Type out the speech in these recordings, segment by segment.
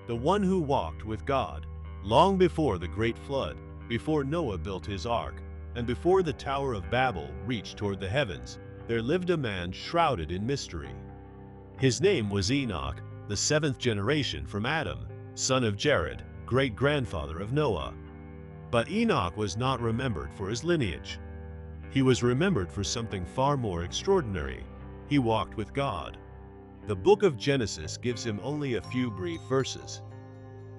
the one who walked with God. Long before the great flood, before Noah built his ark, and before the Tower of Babel reached toward the heavens, there lived a man shrouded in mystery. His name was Enoch, the seventh generation from Adam, son of Jared, great-grandfather of Noah. But Enoch was not remembered for his lineage. He was remembered for something far more extraordinary. He walked with God. The book of Genesis gives him only a few brief verses.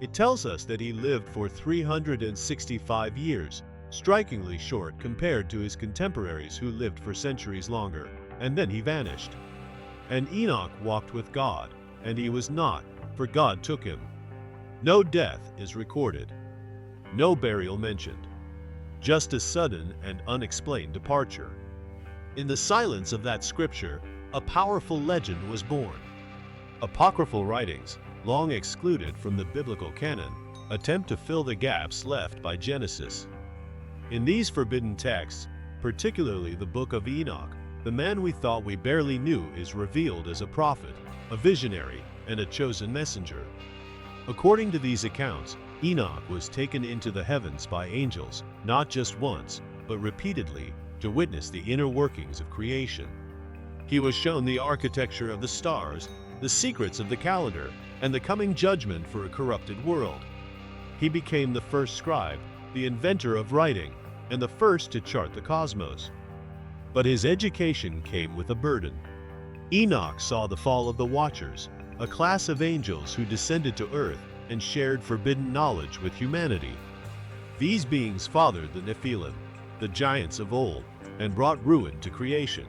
It tells us that he lived for 365 years, strikingly short compared to his contemporaries who lived for centuries longer, and then he vanished. And Enoch walked with God, and he was not, for God took him. No death is recorded. No burial mentioned. Just a sudden and unexplained departure. In the silence of that scripture, a powerful legend was born. Apocryphal writings, long excluded from the biblical canon, attempt to fill the gaps left by Genesis. In these forbidden texts, particularly the Book of Enoch, the man we thought we barely knew is revealed as a prophet, a visionary, and a chosen messenger. According to these accounts, Enoch was taken into the heavens by angels, not just once, but repeatedly, to witness the inner workings of creation. He was shown the architecture of the stars, the secrets of the calendar, and the coming judgment for a corrupted world. He became the first scribe, the inventor of writing, and the first to chart the cosmos. But his education came with a burden. Enoch saw the fall of the Watchers, a class of angels who descended to earth and shared forbidden knowledge with humanity. These beings fathered the Nephilim, the giants of old, and brought ruin to creation.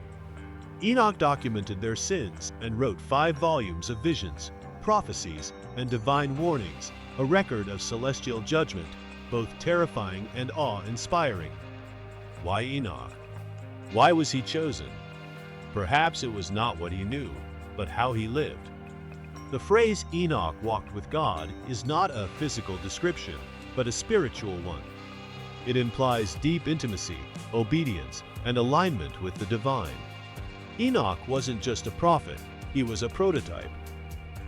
Enoch documented their sins and wrote 5 volumes of visions, prophecies, and divine warnings, a record of celestial judgment, both terrifying and awe-inspiring. Why Enoch? Why was he chosen? Perhaps it was not what he knew, but how he lived. The phrase Enoch walked with God is not a physical description, but a spiritual one. It implies deep intimacy, obedience, and alignment with the divine. Enoch wasn't just a prophet, he was a prototype.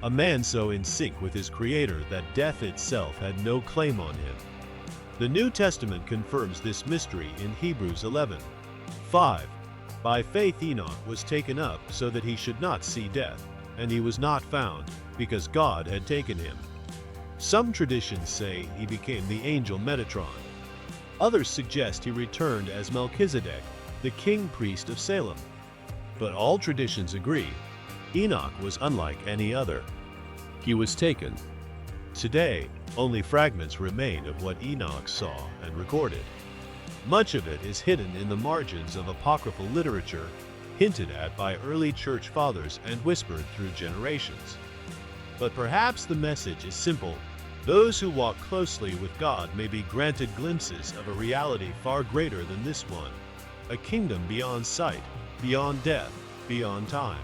A man so in sync with his Creator that death itself had no claim on him. The New Testament confirms this mystery in Hebrews 11:5. By faith Enoch was taken up so that he should not see death, and he was not found, because God had taken him. Some traditions say he became the angel Metatron. Others suggest he returned as Melchizedek, the king-priest of Salem. But all traditions agree, Enoch was unlike any other. He was taken. Today, only fragments remain of what Enoch saw and recorded. Much of it is hidden in the margins of apocryphal literature, hinted at by early church fathers and whispered through generations. But perhaps the message is simple. Those who walk closely with God may be granted glimpses of a reality far greater than this one, a kingdom beyond sight, beyond death, beyond time.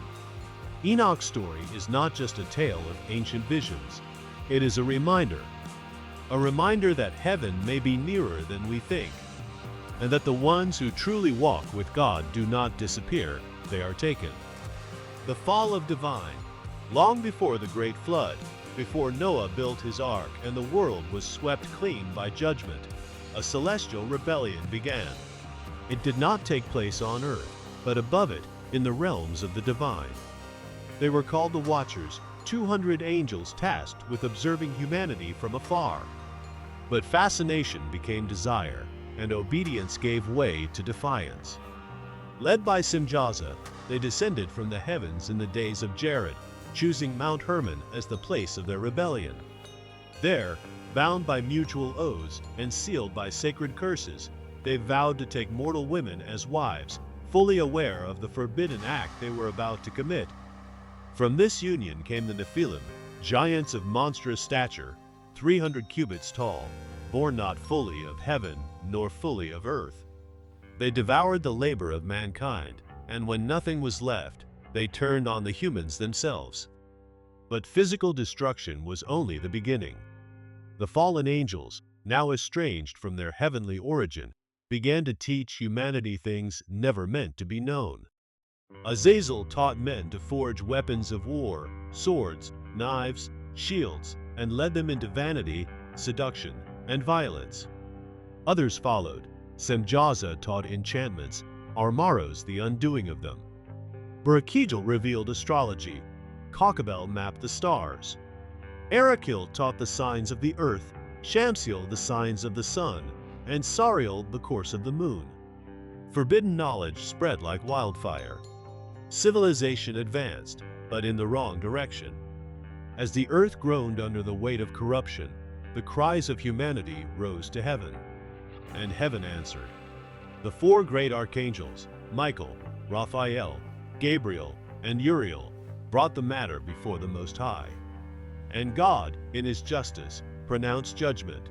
Enoch's story is not just a tale of ancient visions. It is a reminder that heaven may be nearer than we think, and that the ones who truly walk with God do not disappear, they are taken. The fall of divine. Long before the great flood, before Noah built his ark and the world was swept clean by judgment, a celestial rebellion began. It did not take place on earth, but above it, in the realms of the divine. They were called the Watchers, 200 angels tasked with observing humanity from afar. But fascination became desire, and obedience gave way to defiance. Led by Simjaza, they descended from the heavens in the days of Jared, choosing Mount Hermon as the place of their rebellion. There, bound by mutual oaths and sealed by sacred curses, they vowed to take mortal women as wives, fully aware of the forbidden act they were about to commit. From this union came the Nephilim, giants of monstrous stature, 300 cubits tall, born not fully of heaven nor fully of earth. They devoured the labor of mankind, and when nothing was left, they turned on the humans themselves. But physical destruction was only the beginning. The fallen angels, now estranged from their heavenly origin, began to teach humanity things never meant to be known. Azazel taught men to forge weapons of war, swords, knives, shields, and led them into vanity, seduction, and violence. Others followed. Semjaza taught enchantments, Armaros the undoing of them. Barakijal revealed astrology, Kokabel mapped the stars. Arakil taught the signs of the earth, Shamsiel the signs of the sun, and Sariel the course of the moon. Forbidden knowledge spread like wildfire. Civilization advanced, but in the wrong direction. As the earth groaned under the weight of corruption, the cries of humanity rose to heaven. And heaven answered. The four great archangels, Michael, Raphael, Gabriel, and Uriel, brought the matter before the Most High. And God, in his justice, pronounced judgment.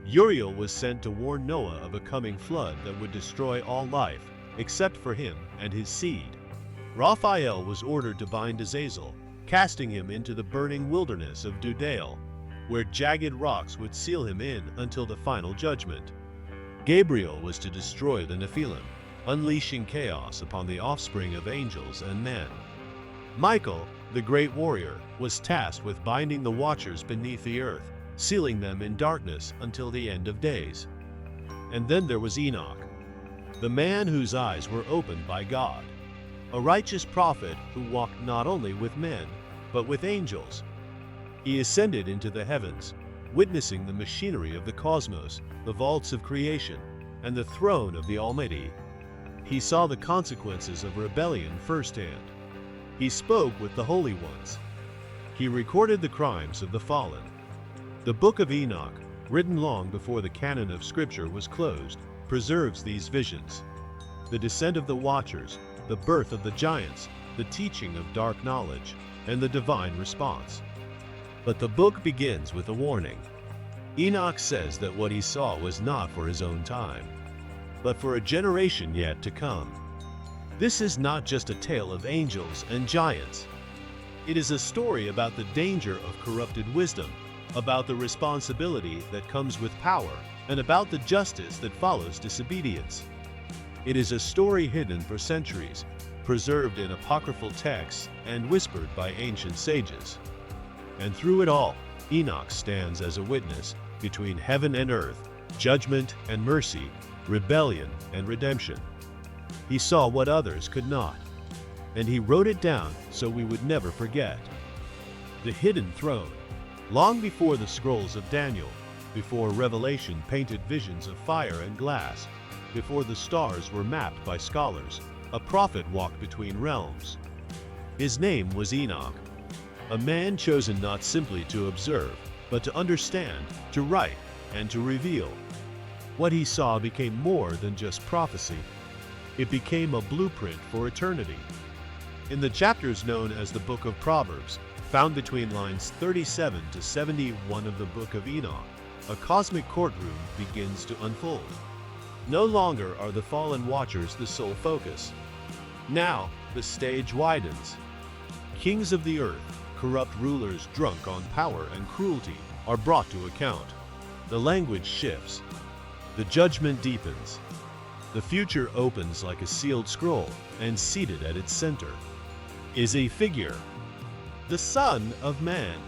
Uriel was sent to warn Noah of a coming flood that would destroy all life, except for him and his seed. Raphael was ordered to bind Azazel, casting him into the burning wilderness of Dudael, where jagged rocks would seal him in until the final judgment. Gabriel was to destroy the Nephilim, unleashing chaos upon the offspring of angels and men. Michael, the great warrior, was tasked with binding the watchers beneath the earth, sealing them in darkness until the end of days. And then there was Enoch, the man whose eyes were opened by God, a righteous prophet who walked not only with men, but with angels. He ascended into the heavens, witnessing the machinery of the cosmos, the vaults of creation, and the throne of the Almighty. He saw the consequences of rebellion firsthand. He spoke with the holy ones. He recorded the crimes of the fallen. The Book of Enoch, written long before the canon of Scripture was closed, preserves these visions. The descent of the Watchers, the birth of the giants, the teaching of dark knowledge, and the divine response. But the book begins with a warning. Enoch says that what he saw was not for his own time, but for a generation yet to come. This is not just a tale of angels and giants. It is a story about the danger of corrupted wisdom, about the responsibility that comes with power, and about the justice that follows disobedience. It is a story hidden for centuries, preserved in apocryphal texts and whispered by ancient sages. And through it all, Enoch stands as a witness between heaven and earth, judgment and mercy, rebellion and redemption. He saw what others could not, and he wrote it down so we would never forget. The hidden throne. Long before the scrolls of Daniel, before Revelation painted visions of fire and glass, before the stars were mapped by scholars, a prophet walked between realms. His name was Enoch, a man chosen not simply to observe, but to understand, to write, and to reveal. What he saw became more than just prophecy. It became a blueprint for eternity. In the chapters known as the Book of Proverbs, found between lines 37 to 71 of the Book of Enoch, a cosmic courtroom begins to unfold. No longer are the fallen watchers the sole focus. Now, the stage widens. Kings of the earth, corrupt rulers drunk on power and cruelty, are brought to account. The language shifts. The judgment deepens. The future opens like a sealed scroll, and seated at its center is a figure, the Son of Man.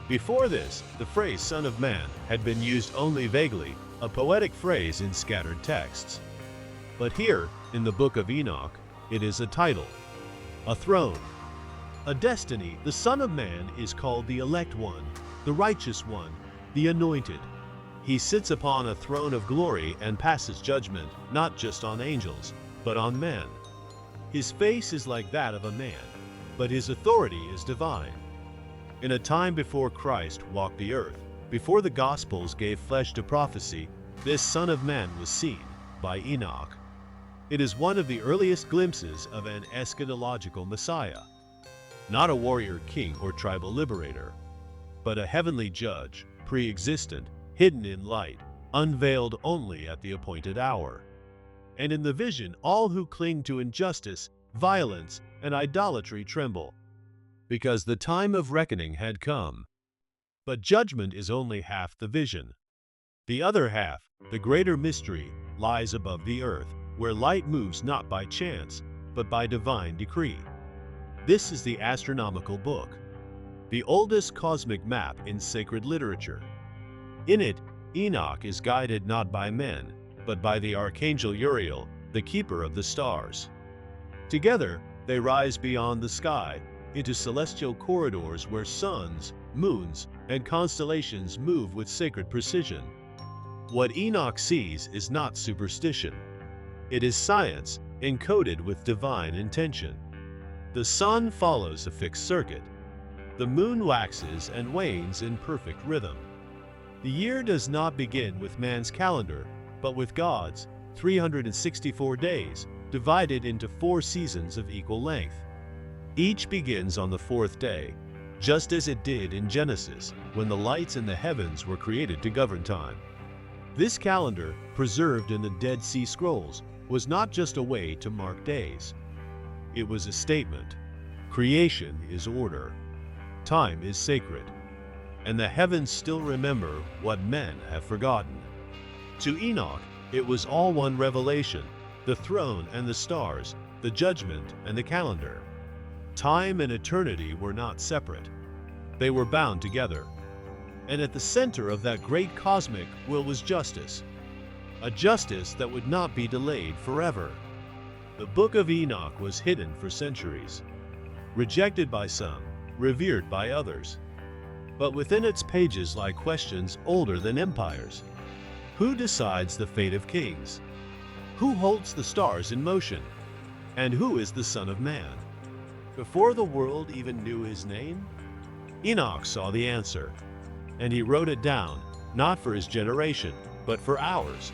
Before this, the phrase Son of Man had been used only vaguely, a poetic phrase in scattered texts. But here, in the Book of Enoch, it is a title, a throne, a destiny. The Son of Man is called the Elect One, the Righteous One, the Anointed. He sits upon a throne of glory and passes judgment, not just on angels, but on men. His face is like that of a man, but his authority is divine. In a time before Christ walked the earth, before the Gospels gave flesh to prophecy, this Son of Man was seen by Enoch. It is one of the earliest glimpses of an eschatological Messiah, not a warrior king or tribal liberator, but a heavenly judge, pre-existent, hidden in light, unveiled only at the appointed hour. And in the vision, all who cling to injustice, violence, and idolatry tremble, because the time of reckoning had come. But judgment is only half the vision. The other half, the greater mystery, lies above the earth, where light moves not by chance, but by divine decree. This is the astronomical book. the oldest cosmic map in sacred literature. In it, Enoch is guided not by men, but by the archangel Uriel, the keeper of the stars. Together, they rise beyond the sky into celestial corridors where suns, moons, and constellations move with sacred precision. What Enoch sees is not superstition. It is science encoded with divine intention. The sun follows a fixed circuit. The moon waxes and wanes in perfect rhythm. The year does not begin with man's calendar, but with God's 364 days, divided into 4 seasons of equal length. Each begins on the 4th day, just as it did in Genesis, when the lights in the heavens were created to govern time. This calendar, preserved in the Dead Sea Scrolls, was not just a way to mark days. It was a statement. Creation is order. Time is sacred. And the heavens still remember what men have forgotten. To Enoch, it was all one revelation: the throne and the stars, the judgment and the calendar. Time and eternity were not separate. They were bound together. And at the center of that great cosmic will was justice. A justice that would not be delayed forever. The Book of Enoch was hidden for centuries. Rejected by some, revered by others. But within its pages lie questions older than empires. Who decides the fate of kings? Who holds the stars in motion? And who is the Son of Man? Before the world even knew his name, Enoch saw the answer. And he wrote it down, not for his generation, but for ours.